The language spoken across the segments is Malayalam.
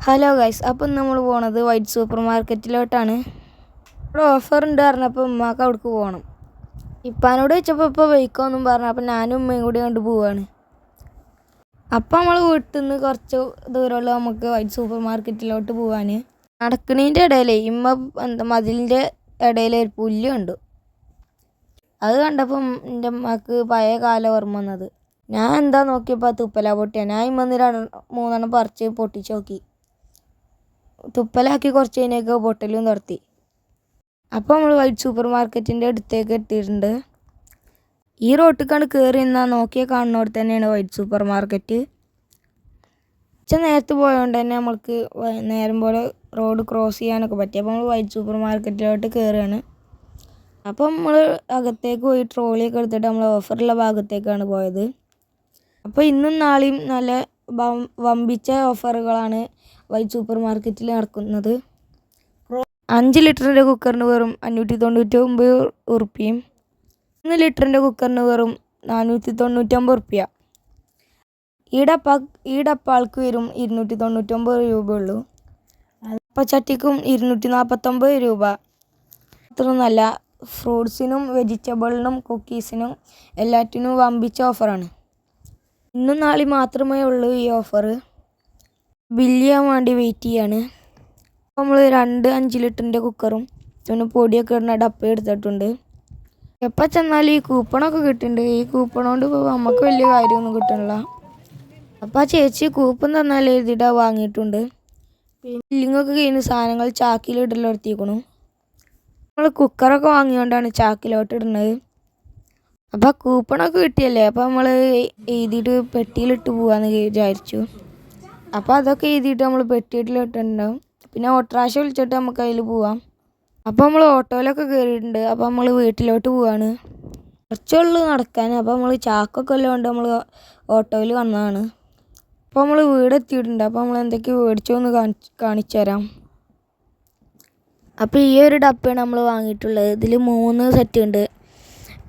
ഹലോ ഗൈസ്, അപ്പം നമ്മൾ പോണത് വൈറ്റ് സൂപ്പർ മാർക്കറ്റിലോട്ടാണ്. ഇവിടെ ഓഫർ ഉണ്ട് പറഞ്ഞപ്പോൾ ഉമ്മാക്ക് അവിടേക്ക് പോകണം. ഇപ്പാനോട് വെച്ചപ്പോൾ ഇപ്പോൾ വയ്ക്കോന്നും പറഞ്ഞു. അപ്പം ഞാനും ഉമ്മയും കൂടി കൊണ്ട് പോവാണ്. അപ്പം നമ്മൾ വീട്ടിൽ നിന്ന് കുറച്ച് ദൂരമുള്ള നമുക്ക് വൈറ്റ് സൂപ്പർ മാർക്കറ്റിലോട്ട് പോവാൻ. നടക്കണീൻ്റെ ഇടയിൽ മതിലിൻ്റെ ഇടയിൽ ഒരു പുല്ല് കണ്ടു. അത് കണ്ടപ്പം എൻ്റെ ഉമ്മക്ക് പഴയ കാലം ഓർമ്മ വന്നത്. ഞാൻ എന്താ നോക്കിയപ്പോൾ തുപ്പല പൊട്ടിയാണ്. ഞാൻ ഇമ്മന്ന് 3 പറിച്ച് പൊട്ടിച്ച് നോക്കി. തുപ്പലാക്കി കുറച്ച് കഴിഞ്ഞൊക്കെ പൊട്ടലും നിർത്തി. അപ്പോൾ നമ്മൾ വൈറ്റ് സൂപ്പർ മാർക്കറ്റിൻ്റെ അടുത്തേക്ക് എത്തിയിട്ടുണ്ട്. ഈ റോട്ടിലേക്കാണ് കയറി നിന്നാൽ നോക്കിയാൽ കാണുന്നവിടെ തന്നെയാണ് വൈറ്റ് സൂപ്പർ മാർക്കറ്റ്. നേരത്തെ പോയതുകൊണ്ട് തന്നെ നമ്മൾക്ക് നേരം പോലെ റോഡ് ക്രോസ് ചെയ്യാനൊക്കെ പറ്റി. അപ്പോൾ നമ്മൾ വൈറ്റ് സൂപ്പർ മാർക്കറ്റിലോട്ട് കയറുകയാണ്. അപ്പം നമ്മൾ അകത്തേക്ക് പോയി ട്രോളിയൊക്കെ എടുത്തിട്ട് നമ്മൾ ഓഫറുള്ള ഭാഗത്തേക്കാണ് പോയത്. അപ്പോൾ ഇന്നും നാളെയും നല്ല വമ്പിച്ച ഓഫറുകളാണ് വൈറ്റ് സൂപ്പർ മാർക്കറ്റിൽ നടക്കുന്നത്. 5 ലിറ്ററിൻ്റെ കുക്കറിന് വെറും 599 ഉറുപ്പ്യയും 1 ലിറ്ററിൻ്റെ കുക്കറിന് വെറും 499 ഉറുപ്പ്യ. ഈ ഡപ്പാൾക്ക് വരും 299 രൂപ ഉള്ളൂ. അപ്പച്ചട്ടിക്കും 249 രൂപ. അത്രയൊന്നുമല്ല, ഫ്രൂട്ട്സിനും വെജിറ്റബിളിനും കുക്കീസിനും എല്ലാറ്റിനും വമ്പിച്ച ഓഫറാണ്. ഇന്നും നാളെ മാത്രമേ ഉള്ളൂ ഈ ഓഫർ. ബില്ല് ചെയ്യാൻ വേണ്ടി വെയിറ്റ് ചെയ്യാണ്. നമ്മൾ 2 5 ലിറ്ററിൻ്റെ കുക്കറും പിന്നെ പൊടിയൊക്കെ ഇടുന്ന ഡപ്പ എടുത്തിട്ടുണ്ട്. എപ്പോൾ ചെന്നാലും ഈ കൂപ്പണൊക്കെ കിട്ടുന്നുണ്ട്. ഈ കൂപ്പൺ കൊണ്ട് നമുക്ക് വലിയ കാര്യമൊന്നും കിട്ടണില്ല. അപ്പോൾ ആ ചേച്ചി കൂപ്പൺ തന്നാൽ എഴുതിയിട്ടാണ് വാങ്ങിയിട്ടുണ്ട്. പിന്നെ ബില്ലിങ്ങൊക്കെ കഴിഞ്ഞ് സാധനങ്ങൾ ചാക്കിലിടലെടുത്തിരിക്കണു. നമ്മൾ കുക്കറൊക്കെ വാങ്ങിയോണ്ടാണ് ചാക്കിലോട്ട് ഇടുന്നത്. അപ്പോൾ കൂപ്പണൊക്കെ കിട്ടിയല്ലേ, അപ്പോൾ നമ്മൾ എഴുതിയിട്ട് പെട്ടിയിലിട്ട് പോകാമെന്ന് വിചാരിച്ചു. അപ്പോൾ അതൊക്കെ എഴുതിയിട്ട് നമ്മൾ പെട്ടിയിലിട്ടുണ്ടാവും. പിന്നെ ഓട്ടോറിക്ഷ വിളിച്ചിട്ട് നമുക്ക് അതിൽ പോവാം. അപ്പോൾ നമ്മൾ ഓട്ടോയിലൊക്കെ കയറിയിട്ടുണ്ട്. അപ്പോൾ നമ്മൾ വീട്ടിലോട്ട് പോവാണ്. കുറച്ചുള്ളൂ നടക്കാൻ. അപ്പോൾ നമ്മൾ ചാക്കൊക്കെ ഉള്ളതുകൊണ്ട് നമ്മൾ ഓട്ടോയിൽ വന്നതാണ്. അപ്പോൾ നമ്മൾ വീടെത്തിയിട്ടുണ്ട്. അപ്പോൾ നമ്മൾ എന്തൊക്കെ മേടിച്ചോന്ന് കാണിച്ചു തരാം. അപ്പോൾ ഈ ഒരു ഡപ്പയാണ് നമ്മൾ വാങ്ങിയിട്ടുള്ളത്. ഇതിൽ 3 സെറ്റ് ഉണ്ട്.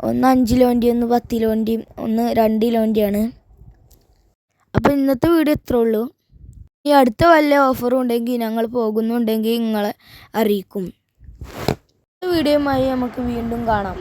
ഒന്ന് 5 കിലോൻ്റെ, ഒന്ന് 10 കിലോൻ്റെയും ഒന്ന് 2 കിലോൻ്റെയാണ്. അപ്പോൾ ഇന്നത്തെ വീഡിയോ ഇത്രേ ഉള്ളൂ. ഈ അടുത്ത വല്ല ഓഫറും ഉണ്ടെങ്കിൽ ഞങ്ങൾ പോകുന്നുണ്ടെങ്കിൽ നിങ്ങളെ അറിയിക്കും. വീഡിയോയുമായി നമുക്ക് വീണ്ടും കാണാം.